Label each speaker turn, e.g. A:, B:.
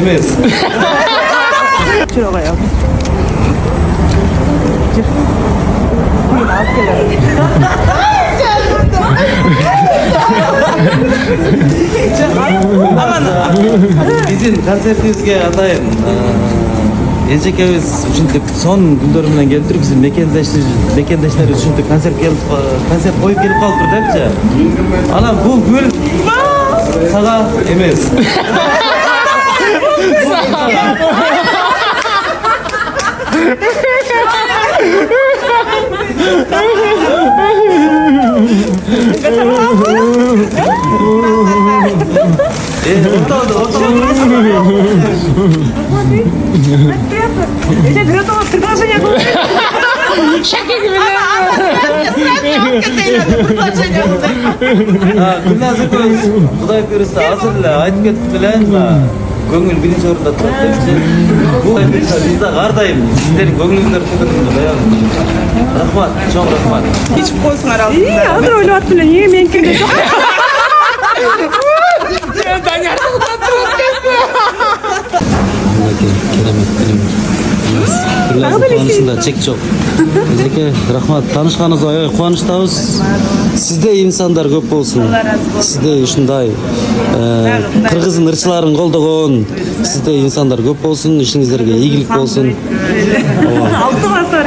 A: emas.
B: Şuraya koyalım. Buyurun alıp gelelim.
A: Bizim konsertimizge atayın. Ejekemiz ушинтип son күндөр менен келип биздин мекендештер ушинтип концерт коюп келип калыптыр депчи. Анан бул гүл сага эмес.
B: Я готова предложение получить.
A: Gülnazı göz, Kuday Pürüs'te asıl aytıp ketip bilenme. Көңүл биринчи орунда турат депчи. Бул бизде кардайым. Сиздердин көңүлүңүздөр көтөрүлдү. Рахмат, чоң рахмат.
B: İçip koysunlar altında. İyi, hazır öyle attın. Niye menkinde çok?
A: Керемет фильм. Таанышында чек жок. Эжеке, рахмат. Таанышканыңызга аябай кубанычтабыз. Сизде инсандар көп болсун. Сизде ушундай кыргыздын ырчыларын колдогон, сизде инсандар көп болсун. Ишиңиздерге ийгилик болсун.
B: Altı basar.